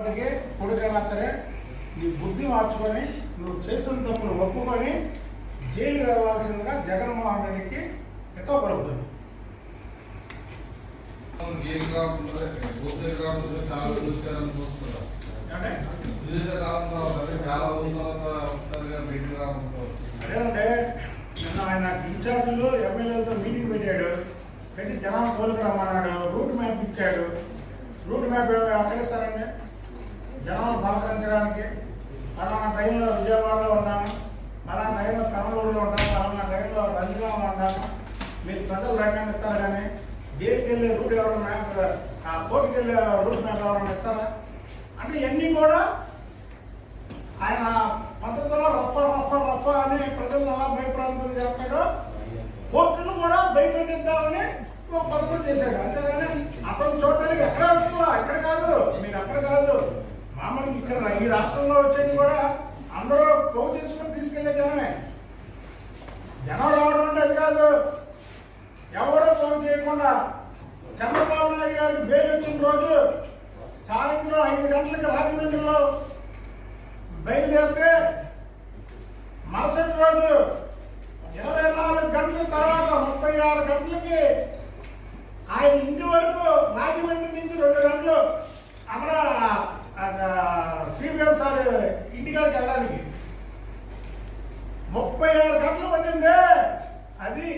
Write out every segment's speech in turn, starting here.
కొడుకైనా సరే నీ బుద్ధి మార్చుకొని నువ్వు చేసిన తప్పులు ఒప్పుకొని జైలు వెళ్ళాల్సిందిగా జగన్మోహన్ రెడ్డికి హితపడుతుంది. అదేనంటే నిన్న ఆయన ఇన్ఛార్జీలు ఎమ్మెల్యేలతో మీటింగ్ పెట్టాడు, పెట్టి జనాలు తోలుకు రమ్మన్నాడు, రూట్ మ్యాప్ ఇచ్చాడు. రూట్ మ్యాప్ అక్కడేస్తారండి జనాలు పలకరించడానికి. పలానా టైంలో విజయవాడలో ఉన్నాము, పలానా టైంలో కమలూరులో ఉంటాము, పలానా టైంలో రంజిగాంలో ఉంటాము, మీరు ప్రజలు రంగాన్ని ఇస్తారు. కానీ జైలుకి వెళ్ళే రూట్ ఎవరైనా మ్యాప్, ఆ కోర్టుకి వెళ్ళే రూట్ మ్యాప్ ఎవరైనా ఇస్తారా? అంటే ఇవన్నీ కూడా ఆయన పద్ధతిలో రఫా అని ప్రజలను ఎలా భయప్రాంతం చేస్తాడో కోర్టును కూడా భయపెట్టిద్దామని ఒక పథకం చేశాడు. అంతేగాని అతను చూడడానికి ఎక్కడ వస్తుందో ఇక్కడ కాదు, మీరు అక్కడ కాదు, మామూలుగా ఇక్కడ ఈ రాష్ట్రంలో వచ్చేది కూడా అందరూ పోగు చేసుకుని తీసుకెళ్లే జనమే. జనం రావడం అంటే అది కాదు, ఎవరో పోగు చేయకుండా చంద్రబాబు నాయుడు గారికి బెయిల్ వచ్చిన రోజు సాయంత్రం 5 గంటలకి రాజమండ్రిలో బయలుదేరితే మరుసటి రోజు 24 గంటల తర్వాత 36 గంటలకి ఆయన ఇంటి వరకు రాజమండ్రి నుంచి 2 గంటలు అమర సిబిఎం సార్ ఇంటికాడికి వెళ్ళడానికి 36 గంటలు పట్టిందే. అది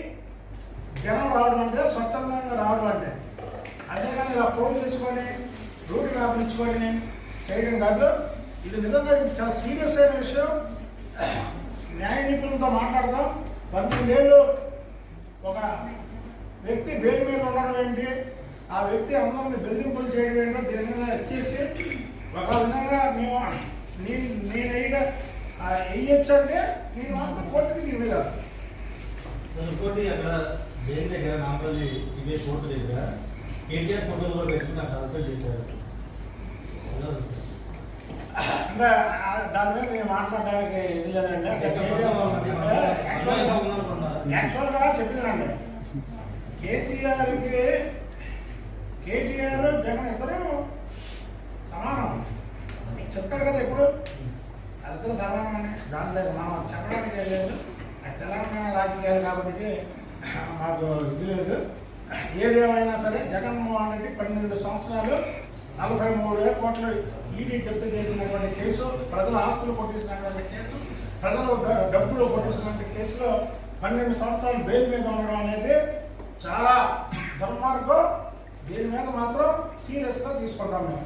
జనం రావడం అంటే, స్వచ్ఛందంగా రావడం అంటే. అంతేగాని ఇలా ఫోన్ చేసుకొని రూట్ రాపించుకొని చేయడం కాదు. ఇది నిజంగా ఇది చాలా సీరియస్ అయిన విషయం. న్యాయ నిపుణులతో మాట్లాడదాం. 12 ఏళ్ళు ఒక వ్యక్తి బెయిల్ మీద ఉండడం ఏంటి, ఆ వ్యక్తి అందరిని బెదిరింపులు చేయడం ఏంటో దీని మీద వచ్చేసి ఒక విధంగా మేము నేను వేయచ్చు అంటే నేను మాత్రం కోర్టుకి దీని మీద ఇంకోటి అక్కడ జైలు దగ్గర నాంపల్లి సిబిఐ కోర్టు దగ్గర కేటీఆర్ ఫోటోలు కూడా పెట్టుకుని నాకు కన్సల్ట్ చేశారు. అంటే దాని మీద నేను మాట్లాడడానికి ఇది లేదండి. అంటే యాక్చువల్గా చెప్పిందండి, కేసీఆర్ జగన్ ఇద్దరు సమానం చెప్తారు కదా ఇప్పుడు, అదిద్దరు సమానం అని. దాని దగ్గర మనం చెప్పడానికి లేదు, అది తెలంగాణ రాజకీయాలు కాబట్టి మాకు ఇది లేదు. ఏదేమైనా సరే జగన్మోహన్ రెడ్డి 12 సంవత్సరాలు 43,000 కోట్లు ఈడీ జప్తు చేసినటువంటి కేసు, ప్రజల ఆస్తులు కొట్టేసినటువంటి కేసు, ప్రజల డబ్బులు కొట్టేసినటువంటి కేసులో 12 సంవత్సరాలు బెయిల్ మీద ఉండడం అనేది చాలా దుర్మార్గం. దీని మీద మాత్రం సీరియస్గా తీసుకుంటాం మేము.